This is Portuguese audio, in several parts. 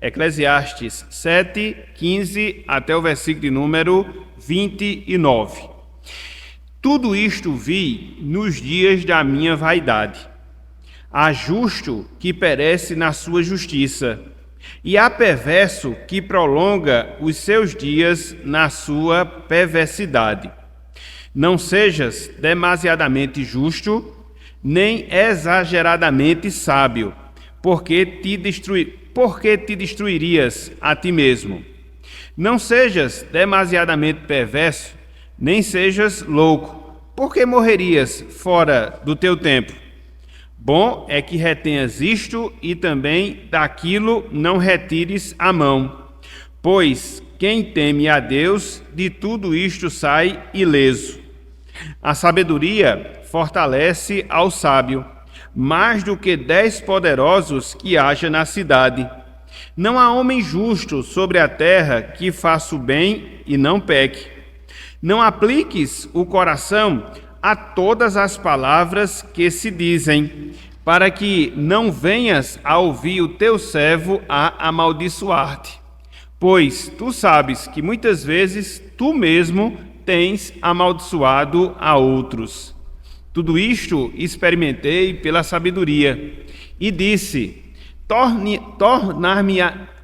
Eclesiastes 7, 15 até o versículo de número 29. Tudo isto vi nos dias da minha vaidade. Há justo que perece na sua justiça, e há perverso que prolonga os seus dias na sua perversidade. Não sejas demasiadamente justo, nem exageradamente sábio, porque te destruirias a ti mesmo. Não sejas demasiadamente perverso, nem sejas louco, porque morrerias fora do teu tempo. Bom é que retenhas isto e também daquilo não retires a mão, pois quem teme a Deus, de tudo isto sai ileso. A sabedoria fortalece ao sábio, mais do que 10 poderosos que haja na cidade. Não há homem justo sobre a terra que faça o bem e não peque. Não apliques o coração a todas as palavras que se dizem, para que não venhas a ouvir o teu servo a amaldiçoar-te. Pois tu sabes que muitas vezes tu mesmo tens amaldiçoado a outros. Tudo isto experimentei pela sabedoria, e disse: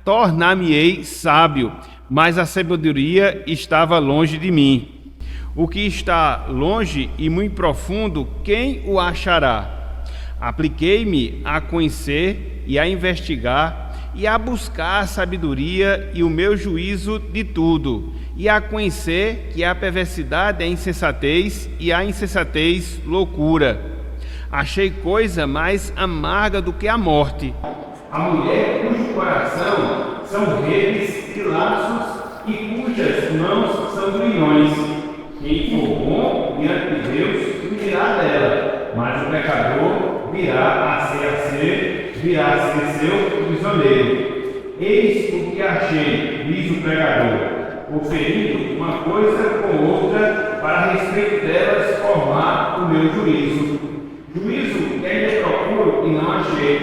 tornar-me-ei sábio, mas a sabedoria estava longe de mim. O que está longe e muito profundo, quem o achará? Apliquei-me a conhecer e a investigar e a buscar a sabedoria e o meu juízo de tudo, e a conhecer que a perversidade é insensatez e a insensatez loucura. Achei coisa mais amarga do que a morte, a mulher cujo coração são redes e laços e cujas mãos são grilhões. Quem for bom diante de Deus viverá dela, mas o pecador virá a ser seu prisioneiro. Eis o que achei, diz o pregador, oferindo uma coisa com outra, para a respeito delas formar o meu juízo. Juízo que ainda procuro e não achei.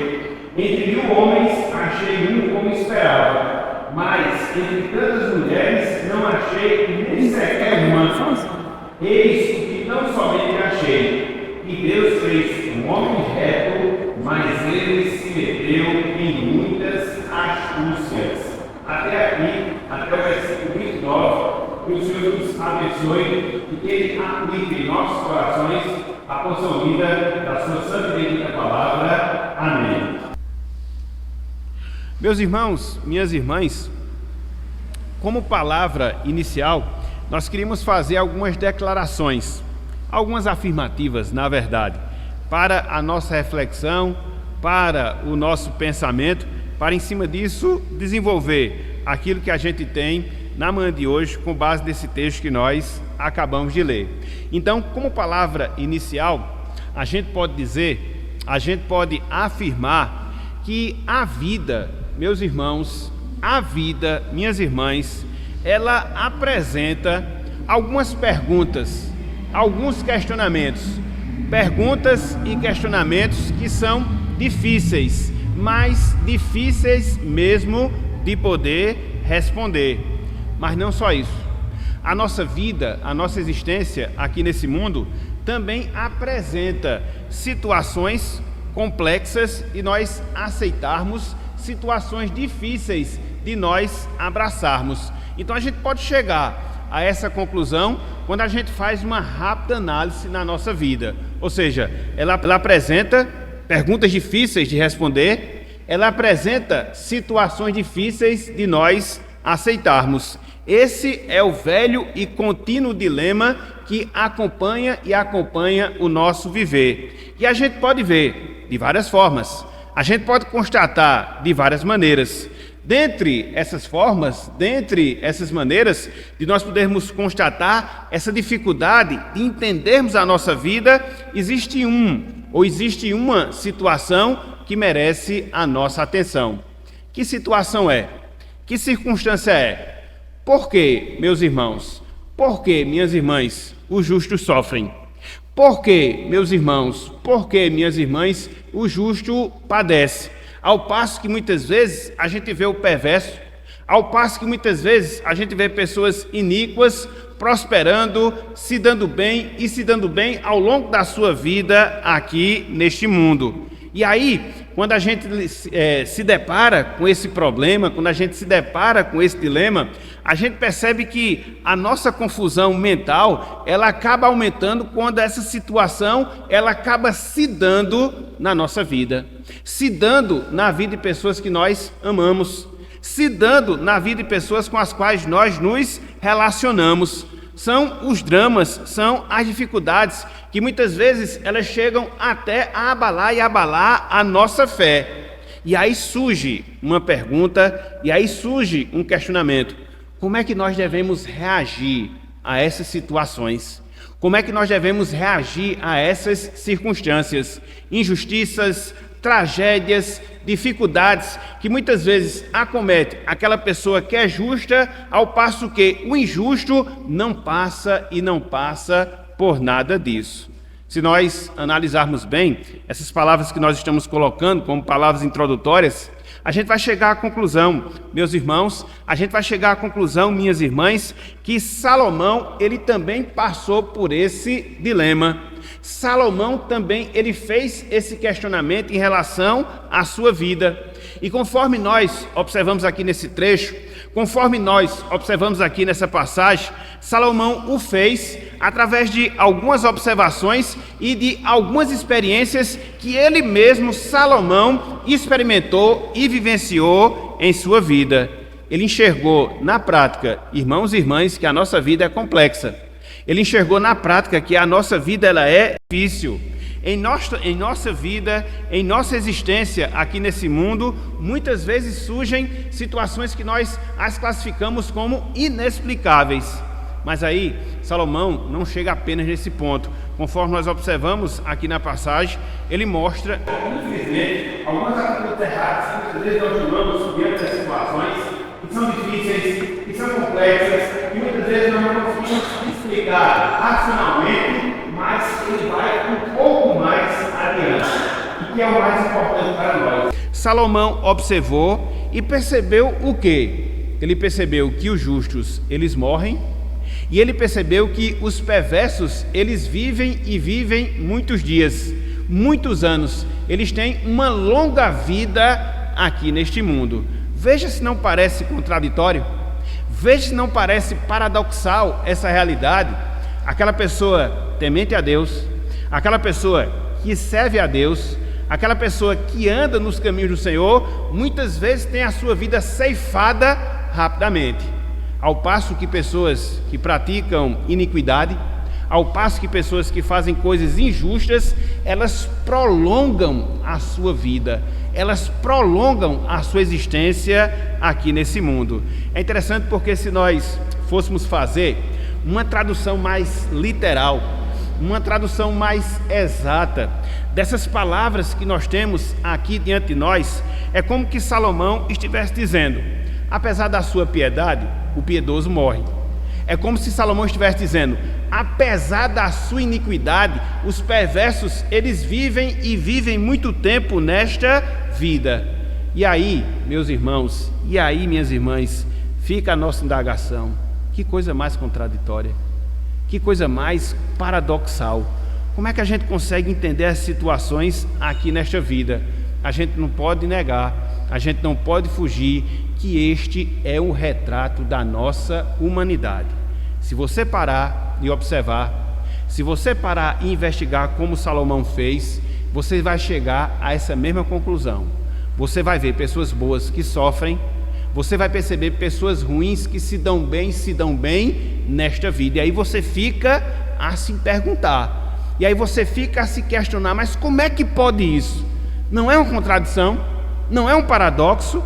Entre 1000 homens achei um como esperava, mas entre tantas mulheres não achei nem sequer uma. Eis o que não somente achei, que Deus fez um homem reto, mas ele se meteu em muitas astúcias. Até aqui, até o versículo 29, que o Senhor nos abençoe e que Ele aplique em nossos corações a porção vida da sua santa e bendita palavra. Amém. Meus irmãos, minhas irmãs, como palavra inicial, nós queríamos fazer algumas declarações, algumas afirmativas, na verdade, para a nossa reflexão, para o nosso pensamento, para em cima disso desenvolver aquilo que a gente tem na manhã de hoje, com base nesse texto que nós acabamos de ler. Então, como palavra inicial, a gente pode afirmar que a vida, meus irmãos, a vida, minhas irmãs, ela apresenta algumas perguntas, alguns questionamentos, perguntas e questionamentos que são difíceis, mas difíceis mesmo de poder responder. Mas não só isso. A nossa vida, a nossa existência aqui nesse mundo também apresenta situações complexas e nós aceitarmos, situações difíceis de nós abraçarmos. Então a gente pode chegar a essa conclusão quando a gente faz uma rápida análise na nossa vida. Ou seja, ela apresenta perguntas difíceis de responder, ela apresenta situações difíceis de nós aceitarmos. Esse é o velho e contínuo dilema que acompanha o nosso viver. E a gente pode ver de várias formas, a gente pode constatar de várias maneiras. Dentre essas formas, dentre essas maneiras de nós podermos constatar essa dificuldade de entendermos a nossa vida, existe uma situação que merece a nossa atenção. Que situação é? Que circunstância é? Por que, meus irmãos? Por que, minhas irmãs, os justos sofrem? Por que, meus irmãos? Por que, minhas irmãs, o justo padece? Ao passo que muitas vezes a gente vê o perverso, ao passo que muitas vezes a gente vê pessoas iníquas prosperando, se dando bem e se dando bem ao longo da sua vida aqui neste mundo. E aí, quando a gente se depara com esse problema, quando a gente se depara com esse dilema, a gente percebe que a nossa confusão mental, ela acaba aumentando quando essa situação, ela acaba se dando na nossa vida, se dando na vida de pessoas que nós amamos, se dando na vida de pessoas com as quais nós nos relacionamos. São os dramas, são as dificuldades que muitas vezes elas chegam até a abalar a nossa fé. E aí surge uma pergunta, e aí surge um questionamento. Como é que nós devemos reagir a essas situações? Como é que nós devemos reagir a essas circunstâncias? Injustiças, tragédias, dificuldades que muitas vezes acomete aquela pessoa que é justa, ao passo que o injusto não passa por nada disso. Se nós analisarmos bem essas palavras que nós estamos colocando como palavras introdutórias, a gente vai chegar à conclusão, meus irmãos, a gente vai chegar à conclusão, minhas irmãs, que Salomão, ele também passou por esse dilema. Salomão também, ele fez esse questionamento em relação à sua vida. E conforme nós observamos aqui nesse trecho, conforme nós observamos aqui nessa passagem, Salomão o fez através de algumas observações e de algumas experiências que ele mesmo, Salomão, experimentou e vivenciou em sua vida. Ele enxergou na prática, irmãos e irmãs, que a nossa vida é complexa. Ele enxergou na prática que a nossa vida ela é difícil. Em nossa vida, em nossa existência aqui nesse mundo, muitas vezes surgem situações que nós as classificamos como inexplicáveis. Mas aí, Salomão não chega apenas nesse ponto. Conforme nós observamos aqui na passagem, ele mostra, infelizmente, algumas atitudes erradas que muitas vezes nós tomamos diante das situações que são difíceis, que são complexas, e muitas vezes nós não conseguimos explicar racionalmente, mas ele vai um pouco mais adiante, e que é o mais importante para nós. Salomão observou e percebeu o quê? Ele percebeu que os justos, eles morrem, e ele percebeu que os perversos, eles vivem e vivem muitos dias, muitos anos. Eles têm uma longa vida aqui neste mundo. Veja se não parece contraditório. Veja se não parece paradoxal essa realidade. Aquela pessoa temente a Deus, aquela pessoa que serve a Deus, aquela pessoa que anda nos caminhos do Senhor, muitas vezes tem a sua vida ceifada rapidamente. Ao passo que pessoas que praticam iniquidade, ao passo que pessoas que fazem coisas injustas, elas prolongam a sua vida, elas prolongam a sua existência aqui nesse mundo. É interessante porque se nós fôssemos fazer uma tradução mais literal, uma tradução mais exata dessas palavras que nós temos aqui diante de nós, é como que Salomão estivesse dizendo: apesar da sua piedade, o piedoso morre. É como se Salomão estivesse dizendo: apesar da sua iniquidade, os perversos, eles vivem e vivem muito tempo nesta vida. E aí, meus irmãos, e aí, minhas irmãs, fica a nossa indagação. Que coisa mais contraditória, que coisa mais paradoxal. Como é que a gente consegue entender as situações aqui nesta vida? A gente não pode negar, a gente não pode fugir que este é um retrato da nossa humanidade. Se você parar e observar, se você parar e investigar como Salomão fez, você vai chegar a essa mesma conclusão. Você vai ver pessoas boas que sofrem, você vai perceber pessoas ruins que se dão bem nesta vida. E aí você fica a se perguntar, e aí você fica a se questionar: mas como é que pode isso? Não é uma contradição? Não é um paradoxo?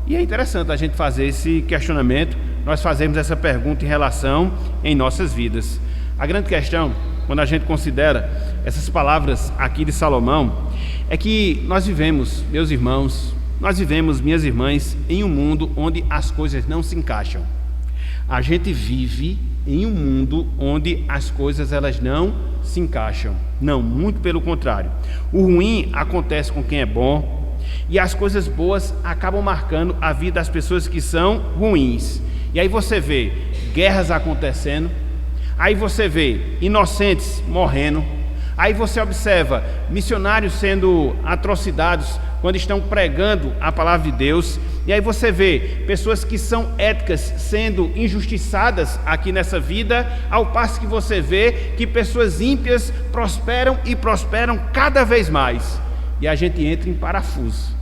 E é interessante a gente fazer esse questionamento, nós fazemos essa pergunta em relação em nossas vidas. A grande questão, quando a gente considera essas palavras aqui de Salomão, é que nós vivemos, meus irmãos, nós vivemos, minhas irmãs, em um mundo onde as coisas não se encaixam. A gente vive em um mundo onde as coisas elas não se encaixam. Não, muito pelo contrário. O ruim acontece com quem é bom, E as coisas boas acabam marcando a vida das pessoas que são ruins. E aí você vê guerras acontecendo, aí você vê inocentes morrendo, aí você observa missionários sendo atrocidades quando estão pregando a palavra de Deus, e aí você vê pessoas que são éticas sendo injustiçadas aqui nessa vida, ao passo que você vê que pessoas ímpias prosperam e prosperam cada vez mais. E a gente entra em parafuso,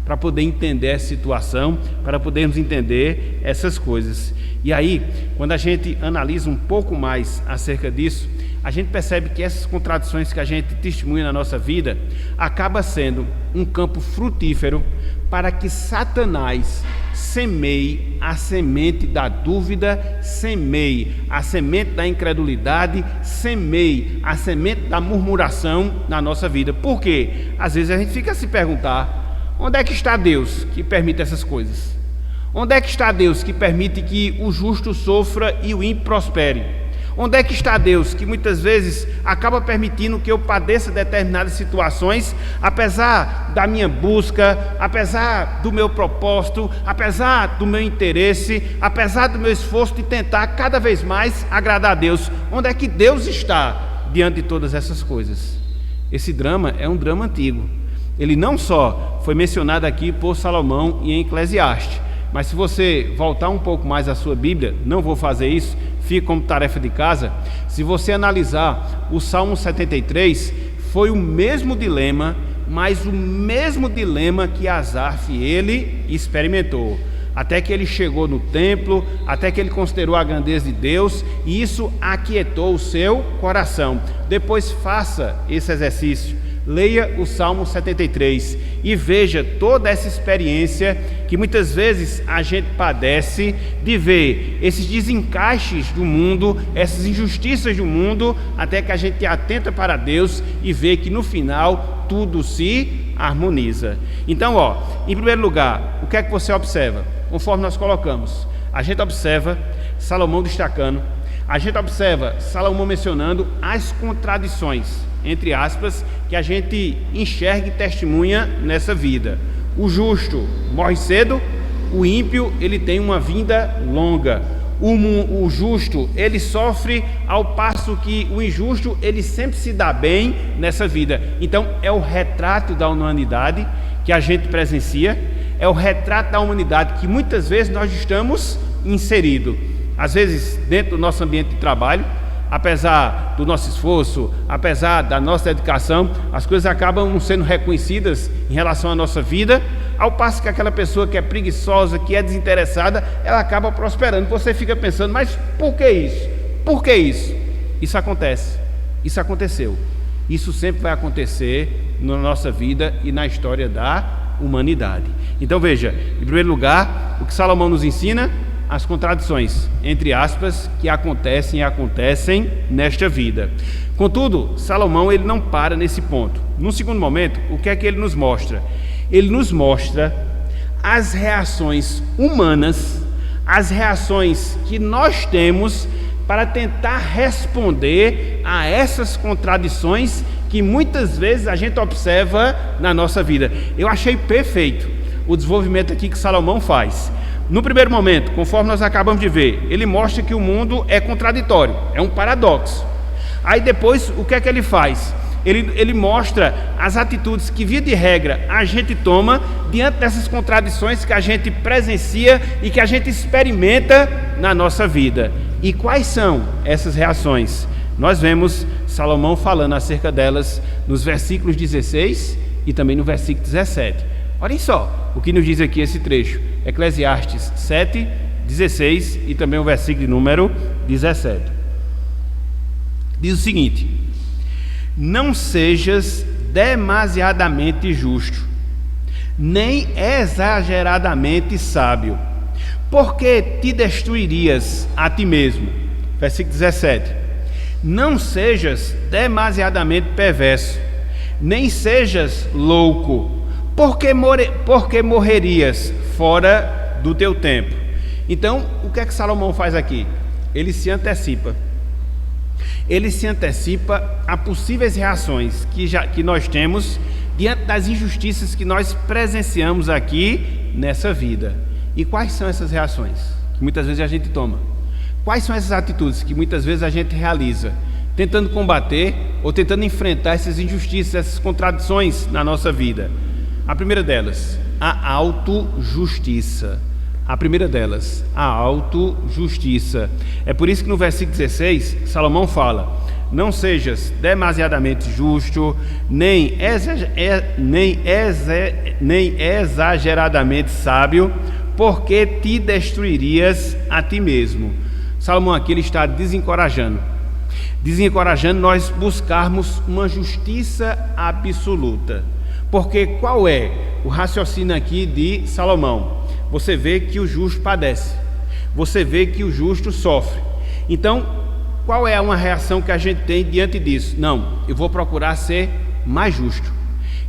para poder entender essa situação, para podermos entender essas coisas. E aí, quando a gente analisa um pouco mais acerca disso, a gente percebe que essas contradições que a gente testemunha na nossa vida acaba sendo um campo frutífero para que Satanás semeie a semente da dúvida, semeie a semente da incredulidade, semeie a semente da murmuração na nossa vida. Por quê? Às vezes a gente fica a se perguntar: onde é que está Deus que permite essas coisas? Onde é que está Deus que permite que o justo sofra e o ímpio prospere? Onde é que está Deus que muitas vezes acaba permitindo que eu padeça determinadas situações, apesar da minha busca, apesar do meu propósito, apesar do meu interesse, apesar do meu esforço de tentar cada vez mais agradar a Deus? Onde é que Deus está diante de todas essas coisas? Esse drama é um drama antigo. Ele não só foi mencionado aqui por Salomão e em Eclesiastes, mas se você voltar um pouco mais à sua Bíblia, não vou fazer isso, fica como tarefa de casa. Se você analisar o Salmo 73, foi o mesmo dilema, mas o mesmo dilema que Asaf ele experimentou, até que ele chegou no templo, até que ele considerou a grandeza de Deus, e isso aquietou o seu coração. Depois faça esse exercício, leia o Salmo 73 e veja toda essa experiência que muitas vezes a gente padece de ver esses desencaixes do mundo, essas injustiças do mundo, até que a gente atenta para Deus e vê que no final tudo se harmoniza. Então, em primeiro lugar, o que é que você observa? Conforme nós colocamos, a gente observa Salomão destacando, a gente observa Salomão mencionando as contradições, entre aspas, que a gente enxerga e testemunha nessa vida. O justo morre cedo, o ímpio ele tem uma vida longa. O justo ele sofre, ao passo que o injusto ele sempre se dá bem nessa vida. Então é o retrato da humanidade que a gente presencia, é o retrato da humanidade que muitas vezes nós estamos inseridos. Às vezes dentro do nosso ambiente de trabalho, apesar do nosso esforço, apesar da nossa dedicação, as coisas acabam não sendo reconhecidas em relação à nossa vida, ao passo que aquela pessoa que é preguiçosa, que é desinteressada, ela acaba prosperando. Você fica pensando: mas por que isso? Por que isso? Isso acontece, isso aconteceu, isso sempre vai acontecer na nossa vida e na história da humanidade. Então veja, em primeiro lugar, o que Salomão nos ensina: as contradições, entre aspas, que acontecem e acontecem nesta vida. Contudo, Salomão ele não para nesse ponto. Num segundo momento, o que é que ele nos mostra? Ele nos mostra as reações humanas, as reações que nós temos para tentar responder a essas contradições que muitas vezes a gente observa na nossa vida. Eu achei perfeito o desenvolvimento aqui que Salomão faz. No primeiro momento, conforme nós acabamos de ver, ele mostra que o mundo é contraditório, é um paradoxo. Aí depois, o que é que ele faz? Ele mostra as atitudes que, via de regra, a gente toma diante dessas contradições que a gente presencia e que a gente experimenta na nossa vida. E quais são essas reações? Nós vemos Salomão falando acerca delas nos versículos 16 e também no versículo 17. Olhem só o que nos diz aqui esse trecho, Eclesiastes 7, 16 e também o versículo de número 17. Diz o seguinte: não sejas demasiadamente justo, nem exageradamente sábio, porque te destruirias a ti mesmo. Versículo 17: não sejas demasiadamente perverso, nem sejas louco, porque morrerias fora do teu tempo. Então, o que é que Salomão faz aqui? Ele se antecipa. Ele se antecipa a possíveis reações que nós temos diante das injustiças que nós presenciamos aqui nessa vida. E quais são essas reações que muitas vezes a gente toma? Quais são essas atitudes que muitas vezes a gente realiza, tentando combater ou tentando enfrentar essas injustiças, essas contradições na nossa vida? A primeira delas, a autojustiça. A primeira delas, a autojustiça. É por isso que no versículo 16, Salomão fala: não sejas demasiadamente justo, nem exageradamente sábio, porque te destruirias a ti mesmo. Salomão aqui ele está desencorajando nós buscarmos uma justiça absoluta. Porque qual é o raciocínio aqui de Salomão? Você vê que o justo padece, você vê que o justo sofre. Então, qual é uma reação que a gente tem diante disso? Não, eu vou procurar ser mais justo,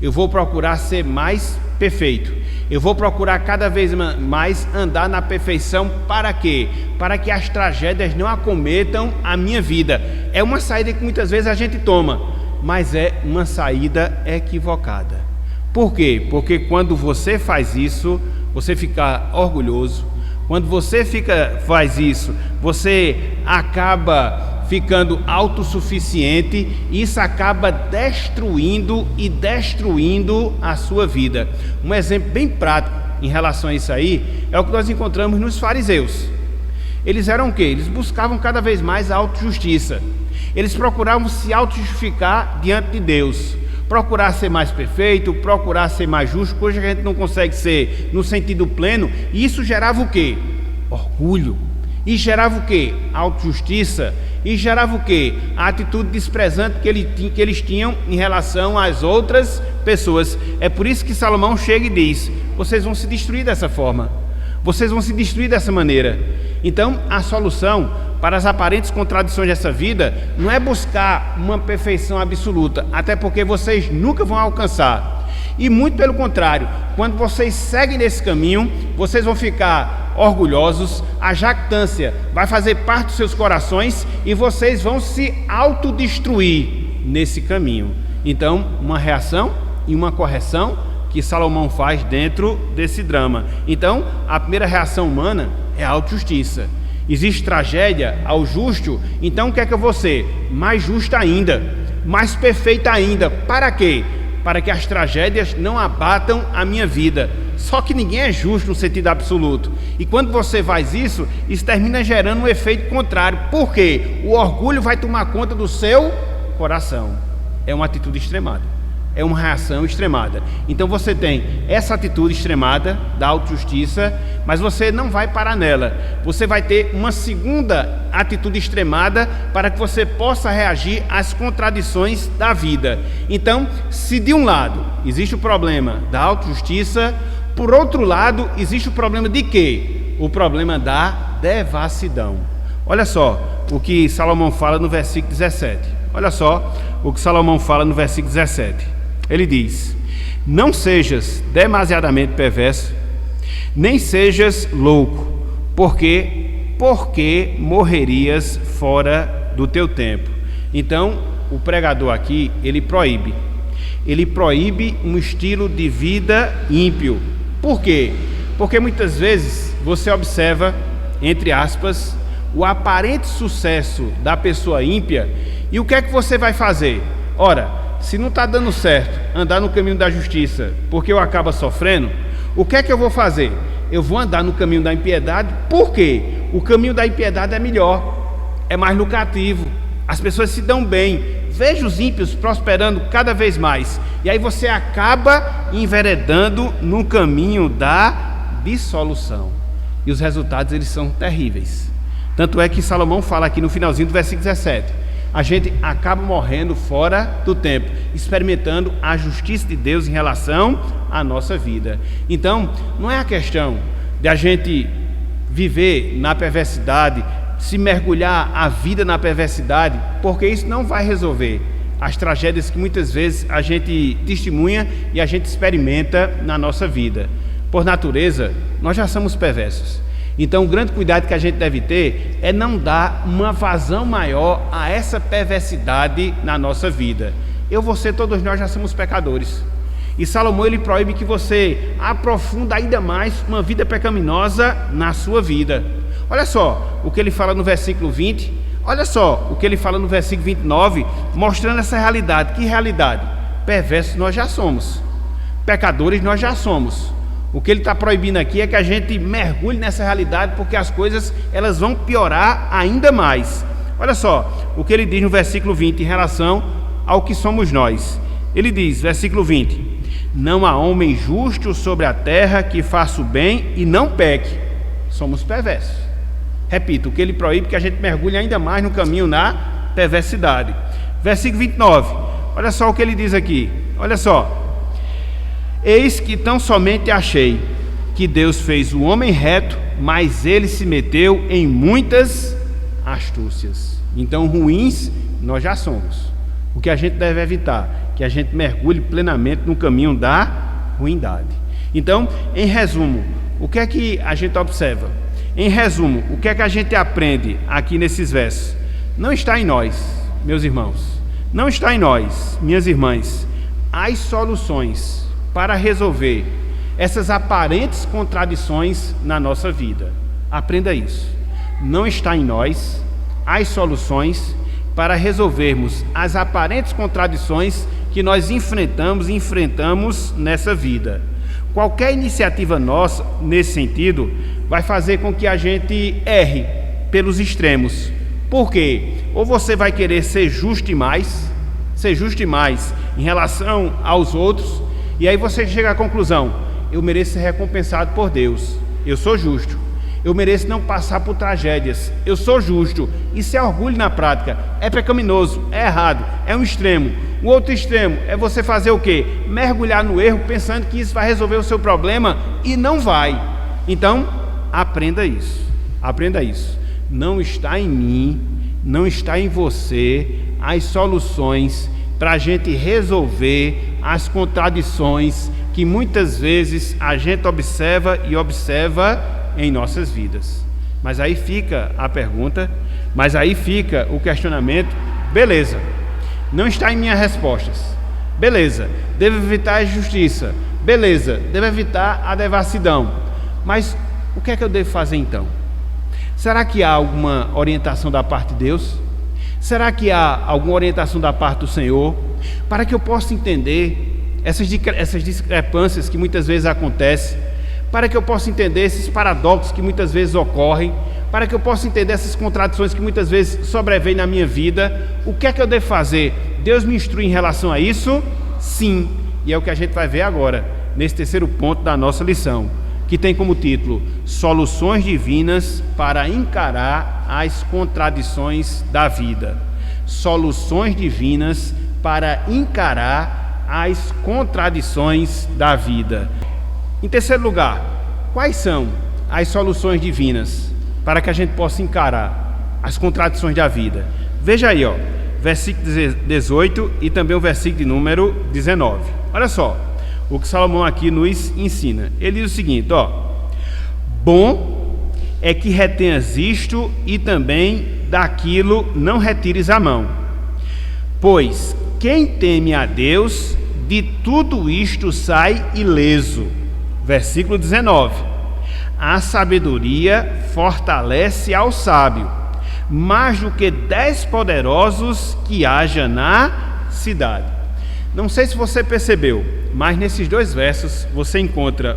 eu vou procurar ser mais perfeito, eu vou procurar cada vez mais andar na perfeição. Para quê? Para que as tragédias não acometam a minha vida. É uma saída que muitas vezes a gente toma, mas é uma saída equivocada. Por quê? Porque quando você faz isso, você fica orgulhoso. Quando você faz isso, você acaba ficando autossuficiente, e isso acaba destruindo a sua vida. Um exemplo bem prático em relação a isso aí é o que nós encontramos nos fariseus. Eles eram o quê? Eles buscavam cada vez mais a autojustiça. Eles procuravam se autojustificar diante de Deus, procurar ser mais perfeito, procurar ser mais justo, coisa que a gente não consegue ser no sentido pleno. E isso gerava o quê? Orgulho. E gerava o quê? Autojustiça. E gerava o quê? A atitude desprezante que eles tinham em relação às outras pessoas. É por isso que Salomão chega e diz: vocês vão se destruir dessa forma, vocês vão se destruir dessa maneira. Então, a solução para as aparentes contradições dessa vida não é buscar uma perfeição absoluta, até porque vocês nunca vão alcançar. E muito pelo contrário, quando vocês seguem nesse caminho, vocês vão ficar orgulhosos, a jactância vai fazer parte dos seus corações e vocês vão se autodestruir nesse caminho. Então, uma reação e uma correção que Salomão faz dentro desse drama. Então, a primeira reação humana é a autojustiça. Existe tragédia ao justo, então o que é que eu vou ser? Mais justa ainda, mais perfeita ainda. Para quê? Para que as tragédias não abatam a minha vida. Só que ninguém é justo no sentido absoluto. E quando você faz isso, isso termina gerando um efeito contrário. Por quê? O orgulho vai tomar conta do seu coração. É uma atitude extremada. É uma reação extremada. Então você tem essa atitude extremada da autojustiça, mas você não vai parar nela. Você vai ter uma segunda atitude extremada para que você possa reagir às contradições da vida. Então, se de um lado existe o problema da autojustiça, por outro lado existe o problema de quê? O problema da devassidão. Olha só o que Salomão fala no versículo 17. Olha só o que Salomão fala no versículo 17. Ele diz: não sejas demasiadamente perverso, nem sejas louco, porque morrerias fora do teu tempo. Então, o pregador aqui, ele proíbe um estilo de vida ímpio. Por quê? Porque muitas vezes você observa, entre aspas, o aparente sucesso da pessoa ímpia, e o que é que você vai fazer? Ora, se não está dando certo andar no caminho da justiça, porque eu acabo sofrendo, o que é que eu vou fazer? Eu vou andar no caminho da impiedade. Por quê? O caminho da impiedade é melhor, é mais lucrativo, as pessoas se dão bem. Veja os ímpios prosperando cada vez mais, e aí você acaba enveredando no caminho da dissolução, e os resultados eles são terríveis. Tanto é que Salomão fala aqui no finalzinho do versículo 17: a gente acaba morrendo fora do tempo, experimentando a justiça de Deus em relação à nossa vida. Então, não é a questão de a gente viver na perversidade, se mergulhar a vida na perversidade, porque isso não vai resolver as tragédias que muitas vezes a gente testemunha e a gente experimenta na nossa vida. Por natureza, nós já somos perversos. Então, o grande cuidado que a gente deve ter é não dar uma vazão maior a essa perversidade na nossa vida. Todos nós já somos pecadores. E Salomão ele proíbe que você aprofunda ainda mais uma vida pecaminosa na sua vida. Olha só o que ele fala no versículo 20, olha só o que ele fala no versículo 29, mostrando essa realidade. Que realidade? Perversos nós já somos, pecadores nós já somos. O que ele está proibindo aqui é que a gente mergulhe nessa realidade, porque as coisas elas vão piorar ainda mais. Olha só o que ele diz no versículo 20 em relação ao que somos nós. Ele diz, versículo 20: não há homem justo sobre a terra que faça o bem e não peque. Somos perversos. Repito, o que ele proíbe é que a gente mergulhe ainda mais no caminho na perversidade. Versículo 29, olha só o que ele diz aqui, olha só: eis que tão somente achei que Deus fez o homem reto, mas ele se meteu em muitas astúcias. Então ruins nós já somos. O que a gente deve evitar? Que a gente mergulhe plenamente no caminho da ruindade. Então, em resumo, o que é que a gente observa? Em resumo, o que é que a gente aprende aqui nesses versos? Não está em nós, meus irmãos, não está em nós, minhas irmãs, as soluções para resolver essas aparentes contradições na nossa vida. Aprenda isso. Não está em nós as soluções para resolvermos as aparentes contradições que nós enfrentamos nessa vida. Qualquer iniciativa nossa nesse sentido vai fazer com que a gente erre pelos extremos. Por quê? Ou você vai querer ser justo demais em relação aos outros, e aí você chega à conclusão: eu mereço ser recompensado por Deus, eu sou justo, eu mereço não passar por tragédias, eu sou justo. Isso é orgulho na prática, é pecaminoso, é errado, é um extremo. O outro extremo é você fazer o quê? Mergulhar no erro pensando que isso vai resolver o seu problema, e não vai. Então, aprenda isso, aprenda isso. Não está em mim, não está em você as soluções para a gente resolver as contradições que muitas vezes a gente observa em nossas vidas. Mas aí fica a pergunta, mas aí fica o questionamento. Beleza, não está em minhas respostas. Beleza, devo evitar a injustiça. Beleza, devo evitar a devassidão. Mas o que é que eu devo fazer então? Será que há alguma orientação da parte de Deus? Será que há alguma orientação da parte do Senhor? Para que eu possa entender essas discrepâncias que muitas vezes acontecem, para que eu possa entender esses paradoxos que muitas vezes ocorrem, para que eu possa entender essas contradições que muitas vezes sobrevêm na minha vida. O que é que eu devo fazer? Deus me instrui em relação a isso? Sim, e é o que a gente vai ver agora, nesse terceiro ponto da nossa lição, que tem como título: Soluções Divinas para Encarar as Contradições da Vida. Soluções divinas para encarar as contradições da vida. Em terceiro lugar, quais são as soluções divinas para que a gente possa encarar as contradições da vida? Veja aí, versículo 18 e também o versículo de número 19. Olha só o que Salomão aqui nos ensina. Ele diz o seguinte: bom é que retenhas isto e também daquilo não retires a mão, pois quem teme a Deus de tudo isto sai ileso. Versículo 19: a sabedoria fortalece ao sábio, mais do que 10 poderosos que haja na cidade. Não sei se você percebeu, mas nesses dois versos você encontra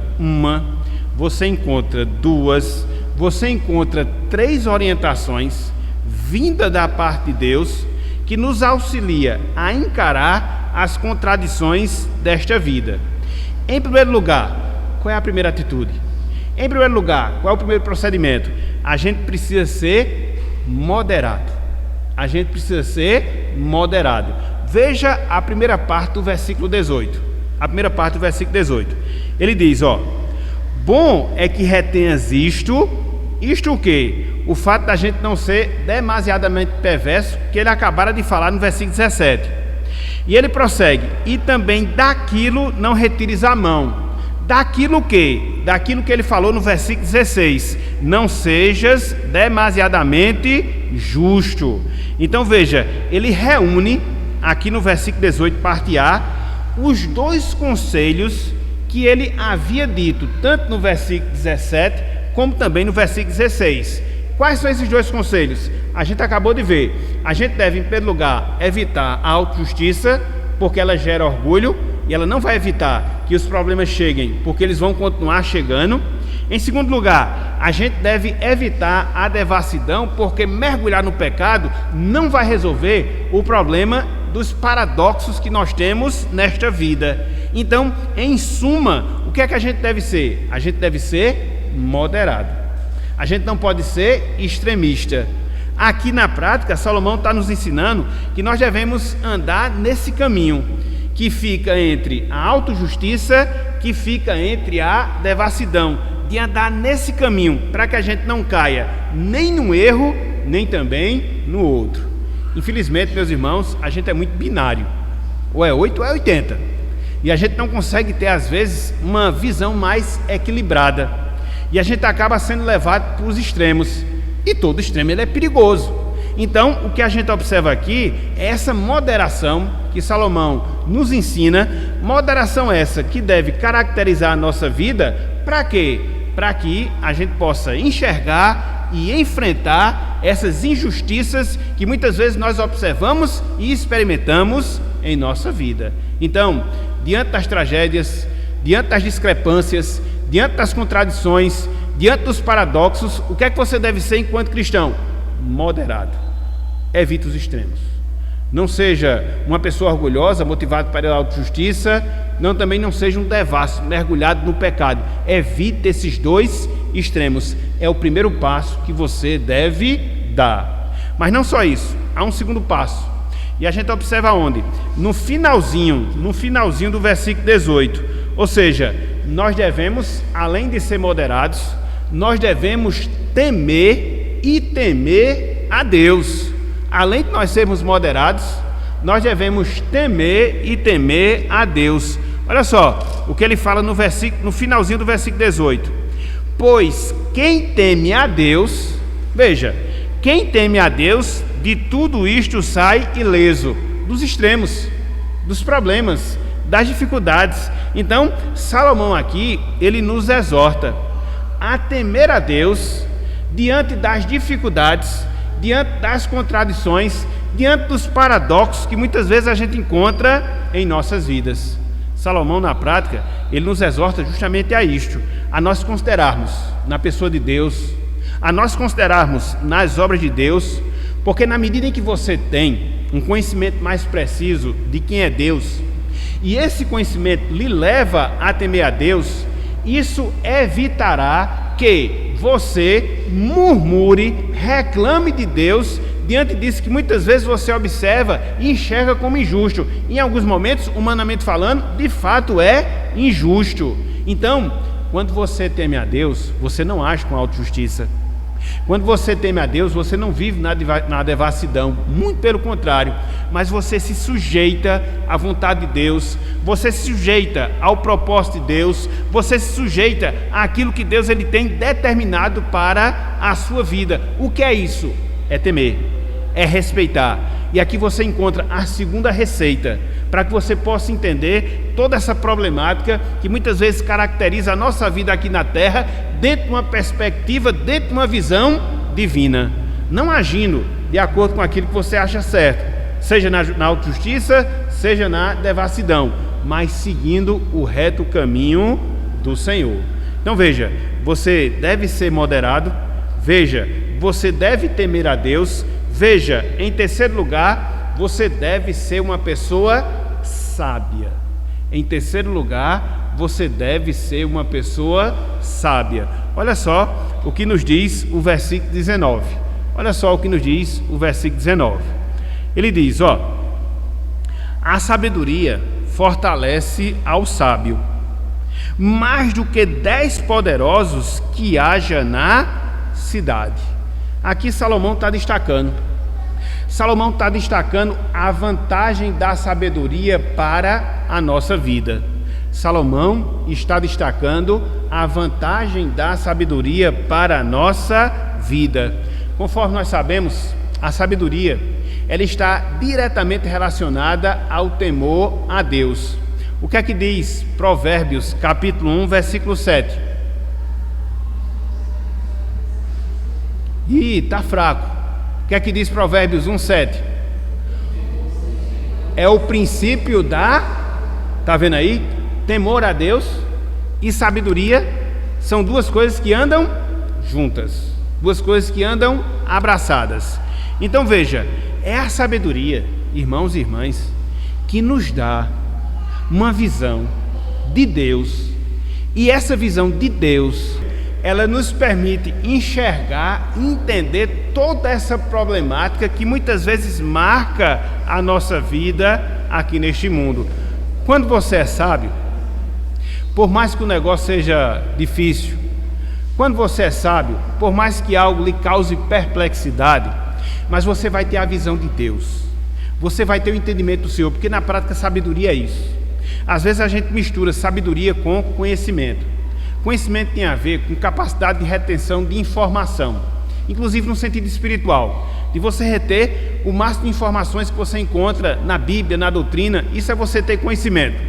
você encontra duas, você encontra 3 orientações vindas da parte de Deus que nos auxilia a encarar as contradições desta vida. Em primeiro lugar, qual é a primeira atitude? Em primeiro lugar, qual é o primeiro procedimento? A gente precisa ser moderado. A gente precisa ser moderado. Veja a primeira parte do versículo 18. A primeira parte do versículo 18. Ele diz, bom é que retenhas isto o quê? O fato da gente não ser demasiadamente perverso, que ele acabara de falar no versículo 17. E ele prossegue: e também daquilo não retires a mão. Daquilo o quê? Daquilo que ele falou no versículo 16: não sejas demasiadamente justo. Então veja, ele reúne aqui no versículo 18, parte A, os dois conselhos que ele havia dito, tanto no versículo 17, como também no versículo 16. Quais são esses dois conselhos? A gente acabou de ver. A gente deve, em primeiro lugar, evitar a autojustiça, porque ela gera orgulho, e ela não vai evitar que os problemas cheguem, porque eles vão continuar chegando. Em segundo lugar, a gente deve evitar a devassidão, porque mergulhar no pecado não vai resolver o problema dos paradoxos que nós temos nesta vida. Então, em suma, o que é que a gente deve ser? A gente deve ser moderado. A gente não pode ser extremista. Aqui na prática, Salomão está nos ensinando que nós devemos andar nesse caminho que fica entre a autojustiça, que fica entre a devassidão, de andar nesse caminho para que a gente não caia nem no erro, nem também no outro. Infelizmente, meus irmãos, a gente é muito binário, ou é 8 ou é 80, e a gente não consegue ter às vezes uma visão mais equilibrada, e a gente acaba sendo levado para os extremos, e todo extremo ele é perigoso. Então, o que a gente observa aqui é essa moderação que Salomão nos ensina, moderação essa que deve caracterizar a nossa vida. Para quê? Para que a gente possa enxergar e enfrentar essas injustiças que muitas vezes nós observamos e experimentamos em nossa vida. Então, diante das tragédias, diante das discrepâncias, diante das contradições, diante dos paradoxos, o que é que você deve ser enquanto cristão? Moderado. Evite os extremos. Não seja uma pessoa orgulhosa, motivada para a autojustiça, também não seja um devasso, mergulhado no pecado. Evite esses dois extremos. É o primeiro passo que você deve dar. Mas não só isso, há um segundo passo. E a gente observa onde? No finalzinho do versículo 18. Ou seja, nós devemos, além de ser moderados, nós devemos temer a Deus. Além de nós sermos moderados, nós devemos temer a Deus. Olha só o que ele fala no finalzinho do versículo 18. Pois quem teme a Deus, veja, quem teme a Deus, de tudo isto sai ileso, dos extremos, dos problemas, das dificuldades. Então, Salomão aqui, ele nos exorta a temer a Deus diante das dificuldades, diante das contradições, diante dos paradoxos que muitas vezes a gente encontra em nossas vidas. Salomão, na prática, ele nos exorta justamente a isto, a nós considerarmos na pessoa de Deus, a nós considerarmos nas obras de Deus, porque na medida em que você tem um conhecimento mais preciso de quem é Deus, e esse conhecimento lhe leva a temer a Deus, isso evitará que você murmure, reclame de Deus diante disso que muitas vezes você observa e enxerga como injusto. Em alguns momentos, humanamente falando, de fato é injusto. Então, quando você teme a Deus, você não age com autojustiça. Quando você teme a Deus, você não vive na devassidão, muito pelo contrário, mas você se sujeita à vontade de Deus, você se sujeita ao propósito de Deus, você se sujeita àquilo que Deus ele tem determinado para a sua vida. O que é isso? É temer, é respeitar. E aqui você encontra a segunda receita, para que você possa entender toda essa problemática que muitas vezes caracteriza a nossa vida aqui na terra, dentro de uma perspectiva, dentro de uma visão divina, não agindo de acordo com aquilo que você acha certo, seja na autojustiça, seja na devassidão, mas seguindo o reto caminho do Senhor. Então veja, você deve ser moderado, veja, você deve temer a Deus, veja, em terceiro lugar, você deve ser uma pessoa sábia. Em terceiro lugar, você deve ser uma pessoa sábia. Olha só o que nos diz o versículo 19. Olha só o que nos diz o versículo 19. Ele diz, a sabedoria fortalece ao sábio, mais do que 10 poderosos que haja na cidade. Aqui Salomão está destacando a vantagem da sabedoria para a nossa vida. Salomão está destacando a vantagem da sabedoria para a nossa vida. Conforme nós sabemos, a sabedoria ela está diretamente relacionada ao temor a Deus. O que é que diz Provérbios, capítulo 1, versículo 7? Ih, está fraco. O que é que diz Provérbios 1, 7? É o princípio tá vendo aí? Temor a Deus e sabedoria são duas coisas que andam juntas, duas coisas que andam abraçadas. Então veja, é a sabedoria, irmãos e irmãs, que nos dá uma visão de Deus, e essa visão de Deus, ela nos permite enxergar, entender toda essa problemática que muitas vezes marca a nossa vida aqui neste mundo. Quando você é sábio, por mais que o negócio seja difícil, quando você é sábio, por mais que algo lhe cause perplexidade, mas você vai ter a visão de Deus, você vai ter o entendimento do Senhor, porque na prática sabedoria é isso. Às vezes a gente mistura sabedoria com conhecimento. Conhecimento tem a ver com capacidade de retenção de informação, inclusive no sentido espiritual, de você reter o máximo de informações que você encontra na Bíblia, na doutrina. Isso é você ter conhecimento.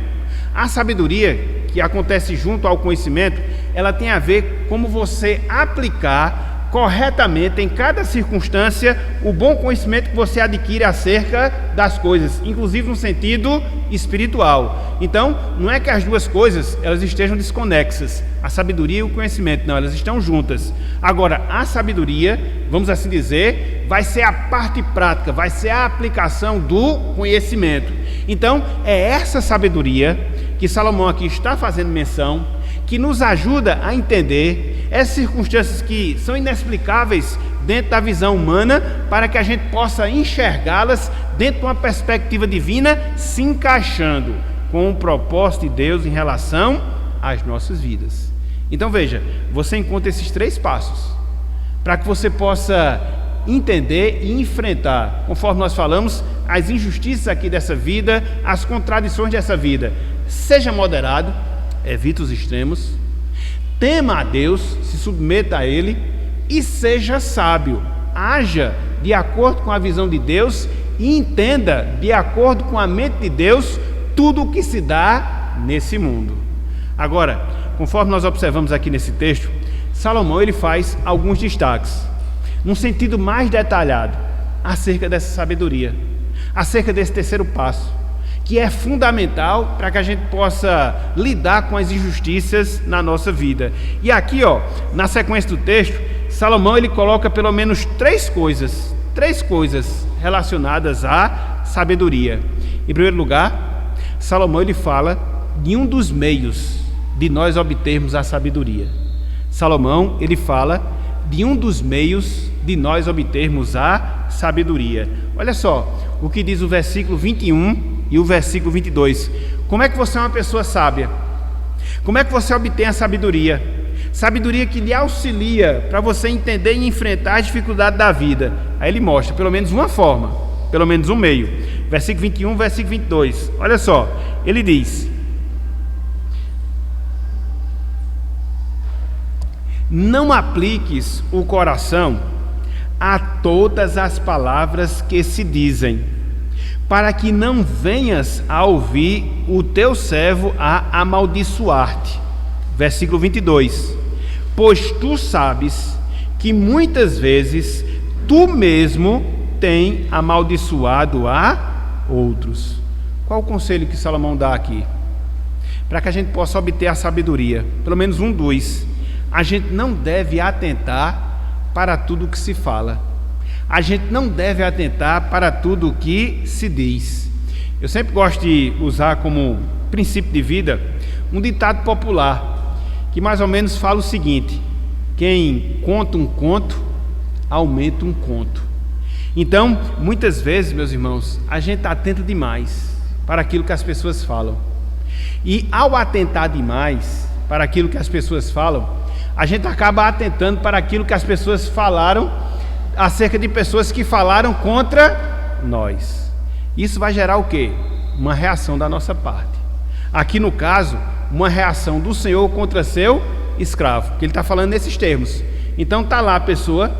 A sabedoria, que acontece junto ao conhecimento, ela tem a ver como você aplicar corretamente em cada circunstância o bom conhecimento que você adquire acerca das coisas, inclusive no sentido espiritual. Então, não é que as duas coisas elas estejam desconexas, a sabedoria e o conhecimento, não, elas estão juntas. Agora, a sabedoria, vamos assim dizer, vai ser a parte prática, vai ser a aplicação do conhecimento. Então, é essa sabedoria que Salomão aqui está fazendo menção, que nos ajuda a entender essas circunstâncias que são inexplicáveis dentro da visão humana, para que a gente possa enxergá-las dentro de uma perspectiva divina, se encaixando com o propósito de Deus em relação às nossas vidas. Então veja, você encontra esses 3 passos para que você possa entender e enfrentar, conforme nós falamos, as injustiças aqui dessa vida, as contradições dessa vida. Seja moderado, evite os extremos, tema a Deus, se submeta a Ele e seja sábio, haja de acordo com a visão de Deus e entenda de acordo com a mente de Deus tudo o que se dá nesse mundo. Agora, conforme nós observamos aqui nesse texto, Salomão ele faz alguns destaques, num sentido mais detalhado, acerca dessa sabedoria, acerca desse terceiro passo, que é fundamental para que a gente possa lidar com as injustiças na nossa vida. E aqui, na sequência do texto, Salomão ele coloca pelo menos três coisas relacionadas à sabedoria. Em primeiro lugar, Salomão ele fala de um dos meios de nós obtermos a sabedoria. Salomão ele fala de um dos meios de nós obtermos a sabedoria. Olha só o que diz o versículo 21 e o versículo 22. Como é que você é uma pessoa sábia? Como é que você obtém a sabedoria? Sabedoria que lhe auxilia para você entender e enfrentar as dificuldades da vida. Aí ele mostra pelo menos uma forma, pelo menos um meio. Versículo 21, versículo 22. Olha só, ele diz: não apliques o coração a todas as palavras que se dizem, para que não venhas a ouvir o teu servo a amaldiçoar-te. Versículo 22. Pois tu sabes que muitas vezes tu mesmo tem amaldiçoado a outros. Qual o conselho que Salomão dá aqui? Para que a gente possa obter a sabedoria, pelo menos um dos. A gente não deve atentar para tudo o que se fala. A gente não deve atentar para tudo o que se diz. Eu sempre gosto de usar como princípio de vida um ditado popular, que mais ou menos fala o seguinte: quem conta um conto, aumenta um conto. Então, muitas vezes, meus irmãos, a gente está atento demais para aquilo que as pessoas falam. E ao atentar demais para aquilo que as pessoas falam, a gente acaba atentando para aquilo que as pessoas falaram acerca de pessoas que falaram contra nós. Isso vai gerar o quê? Uma reação da nossa parte. Aqui no caso, uma reação do Senhor contra seu escravo, que ele está falando nesses termos. Então está lá a pessoa,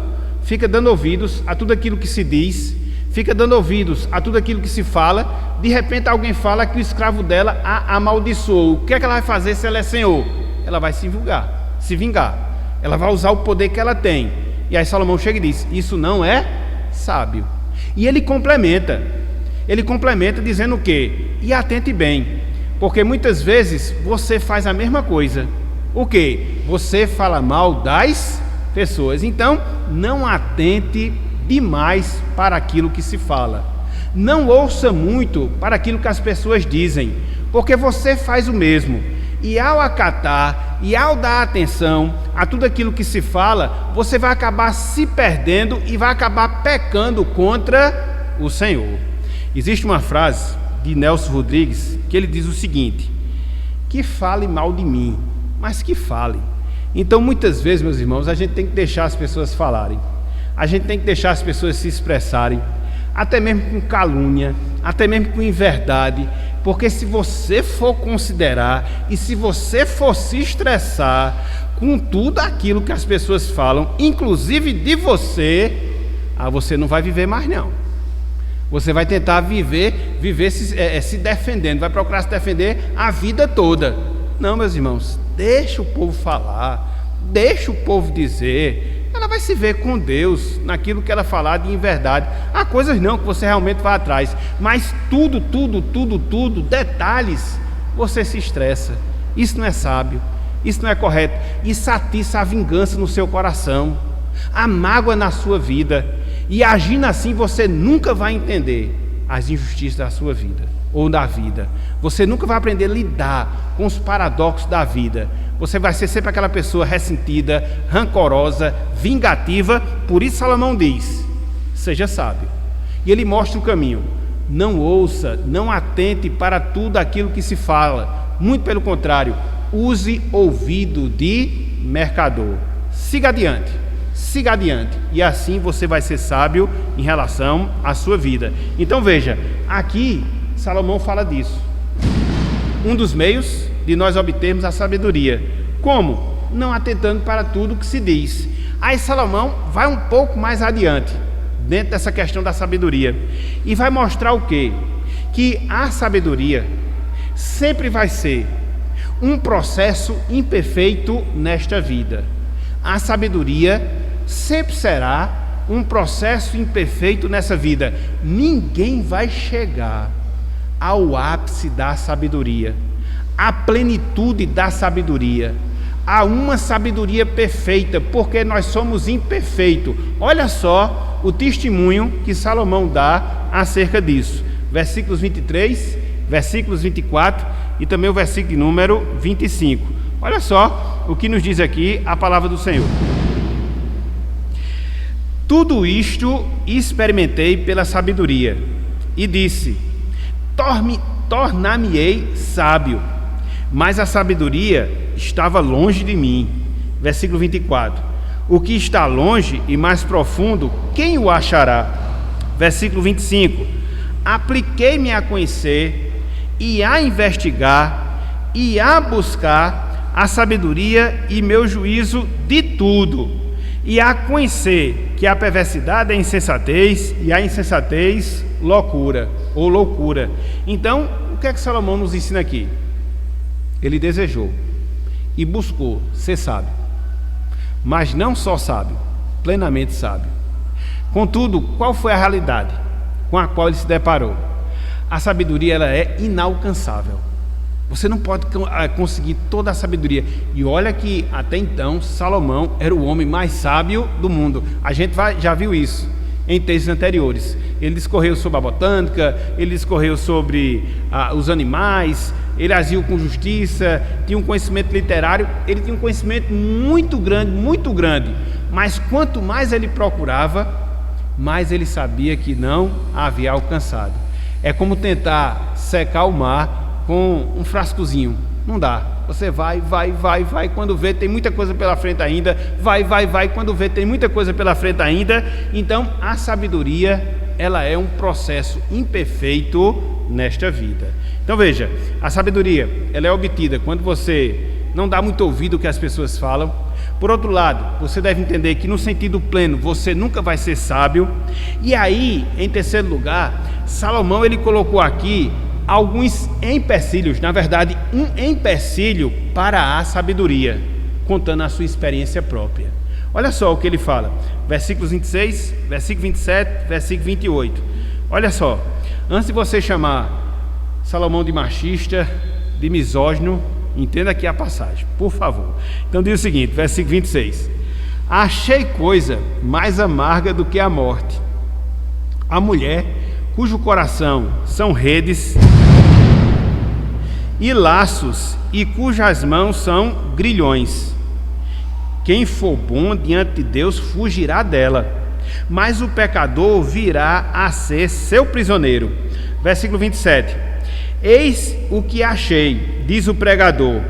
fica dando ouvidos a tudo aquilo que se diz, fica dando ouvidos a tudo aquilo que se fala. De repente alguém fala que o escravo dela a amaldiçoou. O que é que ela vai fazer se ela é senhor? Ela vai se vingar. Ela vai usar o poder que ela tem. E aí Salomão chega e diz: isso não é sábio. E ele complementa dizendo o quê? E atente bem, porque muitas vezes você faz a mesma coisa. O quê? Você fala mal das pessoas. Então, não atente demais para aquilo que se fala. Não ouça muito para aquilo que as pessoas dizem, porque você faz o mesmo. E ao acatar e ao dar atenção a tudo aquilo que se fala, você vai acabar se perdendo e vai acabar pecando contra o Senhor. Existe uma frase de Nelson Rodrigues que ele diz o seguinte: que fale mal de mim, mas que fale. Então muitas vezes, meus irmãos, a gente tem que deixar as pessoas falarem, a gente tem que deixar as pessoas se expressarem, até mesmo com calúnia, até mesmo com inverdade, porque se você for considerar e se você for se estressar com tudo aquilo que as pessoas falam, inclusive de você, você não vai viver mais não. Você vai tentar viver se defendendo, vai procurar se defender a vida toda. Não, meus irmãos, deixa o povo falar, deixa o povo dizer. Ela vai se ver com Deus naquilo que ela falar de verdade. Há coisas não que você realmente vai atrás, mas tudo, detalhes, você se estressa. Isso não é sábio, isso não é correto. Isso atiça a vingança no seu coração, a mágoa na sua vida. E agindo assim, você nunca vai entender as injustiças da sua vida ou da vida. Você nunca vai aprender a lidar com os paradoxos da vida. Você vai ser sempre aquela pessoa ressentida, rancorosa, vingativa. Por isso Salomão diz: seja sábio. E ele mostra o caminho. Não ouça, não atente para tudo aquilo que se fala. Muito pelo contrário, use ouvido de mercador. Siga adiante. E assim você vai ser sábio em relação à sua vida. Então veja, aqui Salomão fala disso. Um dos meios de nós obtermos a sabedoria. Como? Não atentando para tudo que se diz. Aí Salomão vai um pouco mais adiante, dentro dessa questão da sabedoria, e vai mostrar o quê? Que a sabedoria sempre vai ser um processo imperfeito nesta vida. A sabedoria sempre será um processo imperfeito nessa vida. Ninguém vai chegar ao ápice da sabedoria, à plenitude da sabedoria, a uma sabedoria perfeita, porque nós somos imperfeitos. Olha só o testemunho que Salomão dá acerca disso. Versículos 23, versículos 24 e também o versículo número 25. Olha só o que nos diz aqui a palavra do Senhor. Tudo isto experimentei pela sabedoria, e disse: tornar-me-ei sábio, mas a sabedoria estava longe de mim. Versículo 24. O que está longe e mais profundo, quem o achará? Versículo 25. Apliquei-me a conhecer e a investigar e a buscar a sabedoria e meu juízo de tudo, e a conhecer que a perversidade é insensatez e a insensatez loucura ou loucura. Então, o que é que Salomão nos ensina aqui? Ele desejou e buscou ser sábio, mas não só sábio, plenamente sábio. Contudo, qual foi a realidade com a qual ele se deparou? A sabedoria, ela é inalcançável. Você não pode conseguir toda a sabedoria. E olha que até então Salomão era o homem mais sábio do mundo. A gente já viu isso em textos anteriores. Ele discorreu sobre a botânica, ele discorreu sobre os animais, ele agiu com justiça, tinha um conhecimento literário, ele tinha um conhecimento muito grande. Mas quanto mais ele procurava, mais ele sabia que não havia alcançado. É como tentar secar o mar com um frascozinho. Não dá. Você vai, quando vê tem muita coisa pela frente ainda, vai, quando vê tem muita coisa pela frente ainda. Então a sabedoria, ela é um processo imperfeito nesta vida. Então veja, a sabedoria, ela é obtida quando você não dá muito ouvido ao que as pessoas falam, Por outro lado, você deve entender que no sentido pleno você nunca vai ser sábio. E aí, em terceiro lugar, Salomão ele colocou aqui alguns empecilhos, na verdade, um empecilho para a sabedoria, contando a sua experiência própria. Olha só o que ele fala, versículos 26, versículo 27, versículo 28. Olha só, antes de você chamar Salomão de machista, de misógino, entenda aqui a passagem, por favor. Então diz o seguinte, versículo 26. Achei coisa mais amarga do que a morte, a mulher cujo coração são redes e laços e cujas mãos são grilhões. Quem for bom diante de Deus fugirá dela, mas o pecador virá a ser seu prisioneiro. Versículo 27. Eis o que achei, diz o pregador,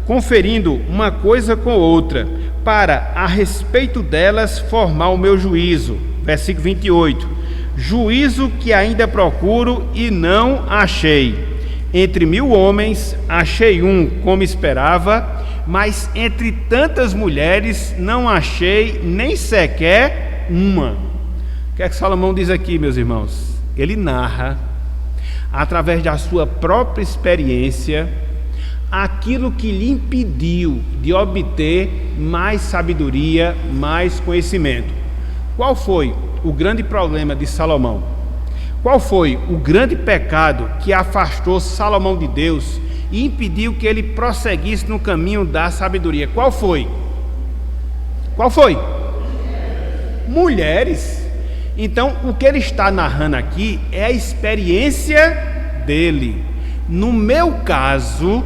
conferindo uma coisa com outra, para a respeito delas formar o meu juízo. Versículo 28. Juízo que ainda procuro e não achei. Entre 1000 homens achei um como esperava, mas entre tantas mulheres não achei nem sequer uma. O que é que Salomão diz aqui, meus irmãos? Ele narra, através da sua própria experiência, aquilo que lhe impediu de obter mais sabedoria, mais conhecimento. Qual foi o grande problema de Salomão? Qual foi o grande pecado que afastou Salomão de Deus e impediu que ele prosseguisse no caminho da sabedoria? Qual foi? Qual foi? Mulheres. Então, o que ele está narrando aqui é a experiência dele. No meu caso,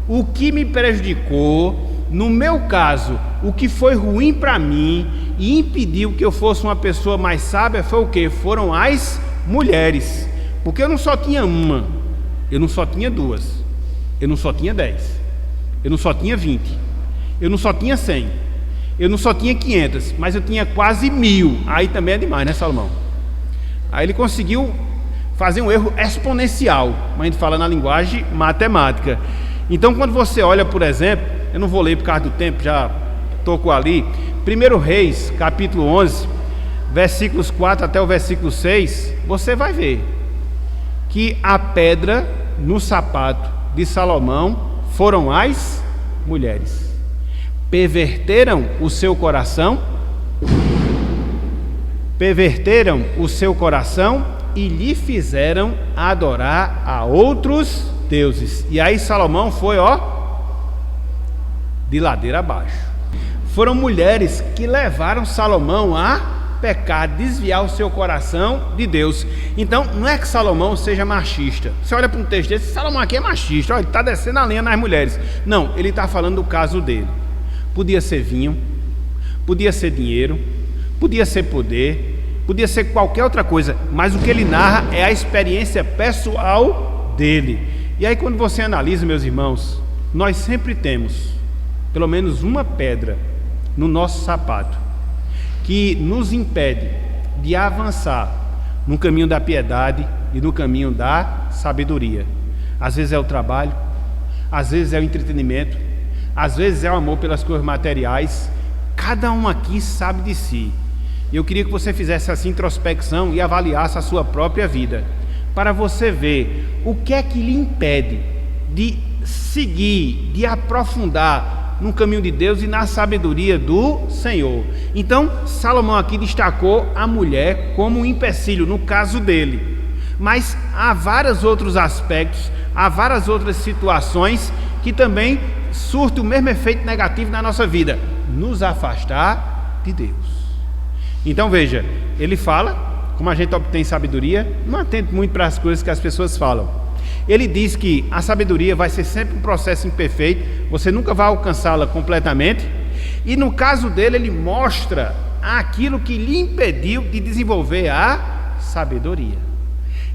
o que me prejudicou, no meu caso, o que foi ruim para mim e impediu que eu fosse uma pessoa mais sábia foi o quê? Foram as mulheres. Porque eu não só tinha uma, eu não só tinha 2, eu não só tinha 10, eu não só tinha 20, eu não só tinha 100, eu não só tinha 500, mas eu tinha quase 1000. Aí também é demais, né, Salomão? Aí ele conseguiu fazer um erro exponencial, mas a gente fala na linguagem matemática. Então, quando você olha, por exemplo, eu não vou ler por causa do tempo, já tocou ali, 1 Reis, capítulo 11, versículos 4 até o versículo 6, você vai ver que a pedra no sapato de Salomão foram as mulheres. Perverteram o seu coração, e lhe fizeram adorar a outros deuses. E aí Salomão foi, de ladeira abaixo. Foram mulheres que levaram Salomão a pecar, desviar o seu coração de Deus. Então, não é que Salomão seja machista. Você olha para um texto desse, Salomão aqui é machista, ele está descendo a linha nas mulheres. Não, ele está falando do caso dele. Podia ser vinho, podia ser dinheiro, podia ser poder, podia ser qualquer outra coisa, mas o que ele narra é a experiência pessoal dele. E aí, quando você analisa, meus irmãos, nós sempre temos pelo menos uma pedra no nosso sapato que nos impede de avançar no caminho da piedade e no caminho da sabedoria. Às vezes é o trabalho, às vezes é o entretenimento, às vezes é o amor pelas coisas materiais. Cada um aqui sabe de si. E eu queria que você fizesse essa introspecção e avaliasse a sua própria vida, para você ver o que é que lhe impede de seguir, de aprofundar no caminho de Deus e na sabedoria do Senhor. Então, Salomão aqui destacou a mulher como um empecilho, no caso dele. Mas há vários outros aspectos, há várias outras situações que também surtem o mesmo efeito negativo na nossa vida: nos afastar de Deus. Então veja, ele fala, como a gente obtém sabedoria, não atente muito para as coisas que as pessoas falam. Ele diz que a sabedoria vai ser sempre um processo imperfeito, você nunca vai alcançá-la completamente. E no caso dele, ele mostra aquilo que lhe impediu de desenvolver a sabedoria.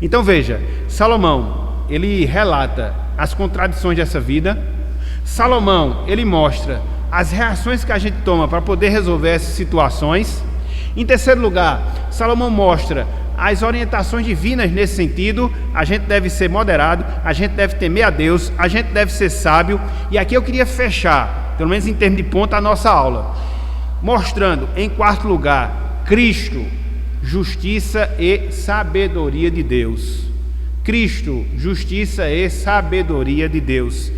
Então veja, Salomão, ele relata as contradições dessa vida. Salomão, ele mostra as reações que a gente toma para poder resolver essas situações. Em terceiro lugar, Salomão mostra as orientações divinas nesse sentido. A gente deve ser moderado, a gente deve temer a Deus, a gente deve ser sábio. E aqui eu queria fechar pelo menos em termos de ponto, a nossa aula, mostrando, em quarto lugar, Cristo, justiça e sabedoria de Deus. Cristo, justiça e sabedoria de Deus.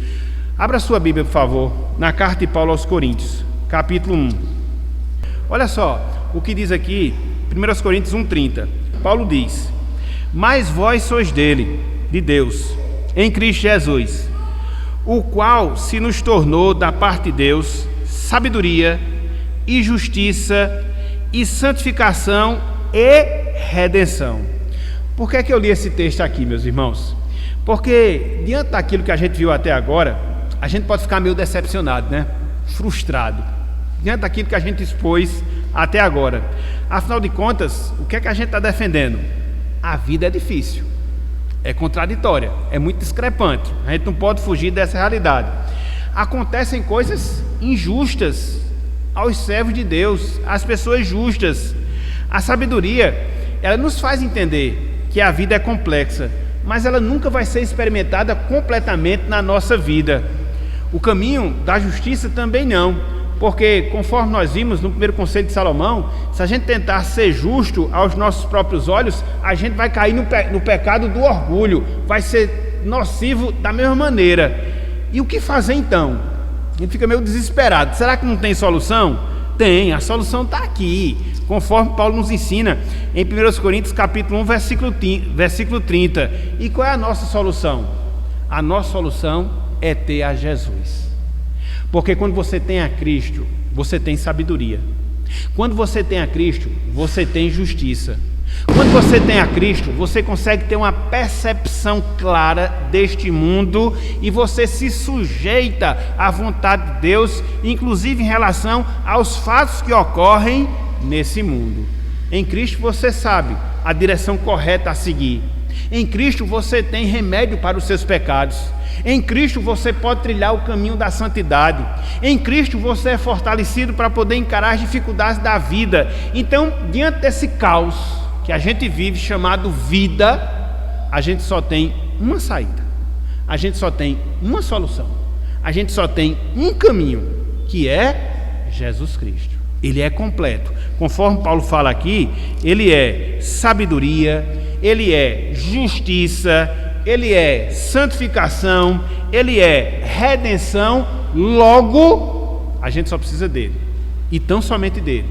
Abra sua Bíblia, por favor, na carta de Paulo aos Coríntios, capítulo 1. Olha só o que diz aqui, 1 Coríntios 1,30. Paulo diz: mas vós sois dele, de Deus, em Cristo Jesus, o qual se nos tornou da parte de Deus sabedoria e justiça e santificação e redenção. Por que é que eu li esse texto aqui, meus irmãos? Porque diante daquilo que a gente viu até agora, a gente pode ficar meio decepcionado, né? Frustrado, diante daquilo que a gente expôs até agora. Afinal de contas, o que é que a gente está defendendo? A vida é difícil, é contraditória, é muito discrepante. A gente não pode fugir dessa realidade. Acontecem coisas injustas aos servos de Deus, às pessoas justas. A sabedoria, ela nos faz entender que a vida é complexa, mas ela nunca vai ser experimentada completamente na nossa vida. O caminho da justiça também não, porque conforme nós vimos no primeiro conselho de Salomão, se a gente tentar ser justo aos nossos próprios olhos, a gente vai cair no pecado do orgulho, vai ser nocivo da mesma maneira. E o que fazer então? A gente fica meio desesperado. Será que não tem solução? Tem, a solução está aqui, conforme Paulo nos ensina em 1 Coríntios capítulo 1, versículo 30. E qual é a nossa solução? A nossa solução é ter a Jesus. Porque quando você tem a Cristo, você tem sabedoria. Quando você tem a Cristo, você tem justiça. Quando você tem a Cristo, você consegue ter uma percepção clara deste mundo e você se sujeita à vontade de Deus, inclusive em relação aos fatos que ocorrem nesse mundo. Em Cristo você sabe a direção correta a seguir. Em Cristo você tem remédio para os seus pecados. Em Cristo você pode trilhar o caminho da santidade. Em Cristo você é fortalecido para poder encarar as dificuldades da vida. Então, diante desse caos que a gente vive, chamado vida, a gente só tem uma saída, a gente só tem uma solução, a gente só tem um caminho, que é Jesus Cristo. Ele é completo, conforme Paulo fala aqui, ele é sabedoria, ele é justiça, ele é santificação, ele é redenção. Logo, a gente só precisa dele, e tão somente dele,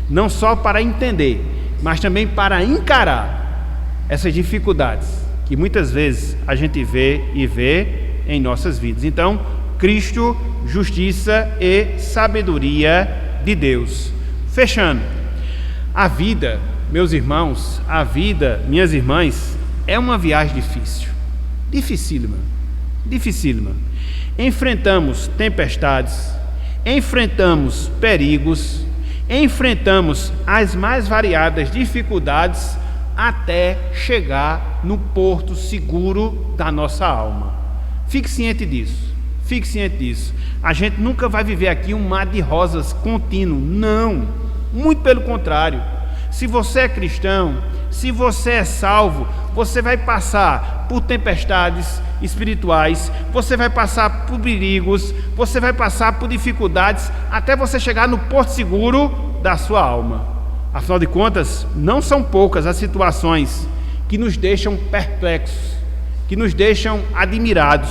não só para entender, mas também para encarar essas dificuldades que muitas vezes a gente vê em nossas vidas. Então, Cristo, justiça e sabedoria de Deus. Fechando, a vida, meus irmãos, a vida, minhas irmãs, é uma viagem difícil, dificílima. Enfrentamos tempestades, enfrentamos perigos, enfrentamos as mais variadas dificuldades até chegar no porto seguro da nossa alma. Fique ciente disso. A gente nunca vai viver aqui um mar de rosas contínuo, não, muito pelo contrário. Se você é cristão, se você é salvo, você vai passar por tempestades espirituais, você vai passar por perigos, você vai passar por dificuldades, até você chegar no porto seguro da sua alma. Afinal de contas, não são poucas as situações que nos deixam perplexos, que nos deixam admirados.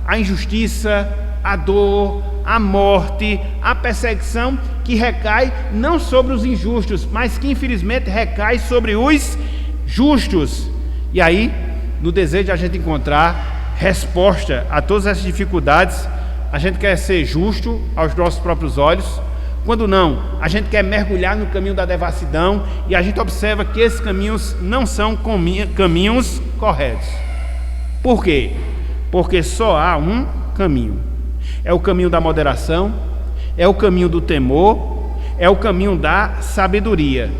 A injustiça, a dor, a morte, a perseguição que recai não sobre os injustos, mas que infelizmente recai sobre os justos. E aí, no desejo de a gente encontrar resposta a todas essas dificuldades, a gente quer ser justo aos nossos próprios olhos. Quando não, a gente quer mergulhar no caminho da devassidão e a gente observa que esses caminhos não são caminhos corretos. Por quê? Porque só há um caminho. É o caminho da moderação, é o caminho do temor, é o caminho da sabedoria.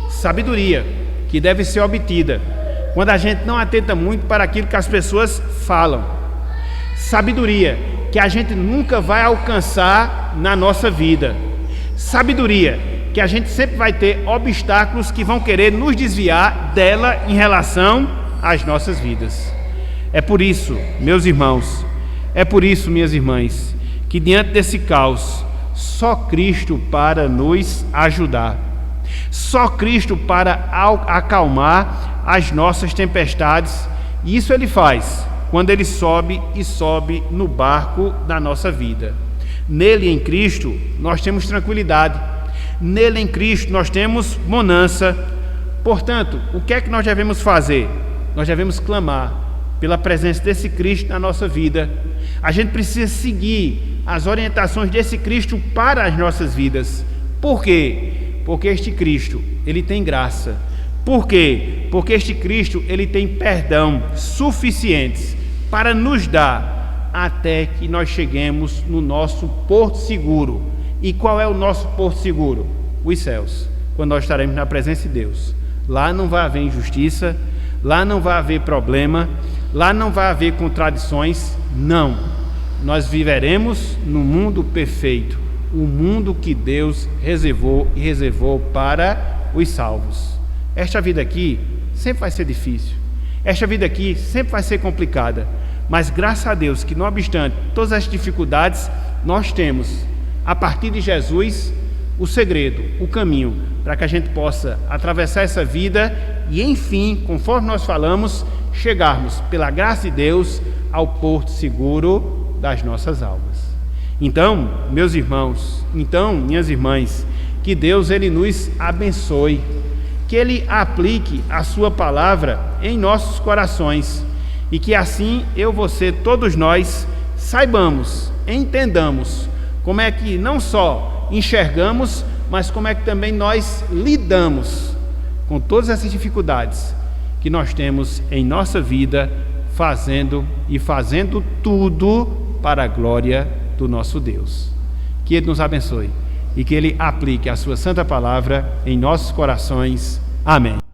Sabedoria que deve ser obtida quando a gente não atenta muito para aquilo que as pessoas falam. Sabedoria que a gente nunca vai alcançar na nossa vida. Sabedoria que a gente sempre vai ter obstáculos que vão querer nos desviar dela em relação às nossas vidas. É por isso, meus irmãos, é por isso, minhas irmãs, que diante desse caos, só Cristo para nos ajudar, só Cristo para acalmar as nossas tempestades, e isso Ele faz quando Ele sobe no barco da nossa vida. Nele, em Cristo, nós temos tranquilidade, nele, em Cristo, nós temos bonança. Portanto, o que é que nós devemos fazer? Nós devemos clamar pela presença desse Cristo na nossa vida. A gente precisa seguir as orientações desse Cristo para as nossas vidas. Por quê? Porque este Cristo, Ele tem graça. Por quê? Porque este Cristo, Ele tem perdão suficientes para nos dar até que nós cheguemos no nosso porto seguro. E qual é o nosso porto seguro? Os céus, quando nós estaremos na presença de Deus. Lá não vai haver injustiça, lá não vai haver problema, lá não vai haver contradições, não. Nós viveremos no mundo perfeito, o mundo que Deus reservou para os salvos. Esta vida aqui sempre vai ser difícil, esta vida aqui sempre vai ser complicada, mas graças a Deus que, não obstante todas as dificuldades, nós temos, a partir de Jesus, o segredo, o caminho, para que a gente possa atravessar essa vida e, enfim, conforme nós falamos, chegarmos, pela graça de Deus, ao porto seguro das nossas almas. Então, meus irmãos, minhas irmãs, que Deus Ele nos abençoe, que Ele aplique a sua palavra em nossos corações e que assim eu, você, todos nós saibamos, entendamos como é que não só enxergamos, mas como é que também nós lidamos com todas essas dificuldades que nós temos em nossa vida, fazendo tudo para a glória do nosso Deus. Que Ele nos abençoe e que Ele aplique a sua santa palavra em nossos corações. Amém.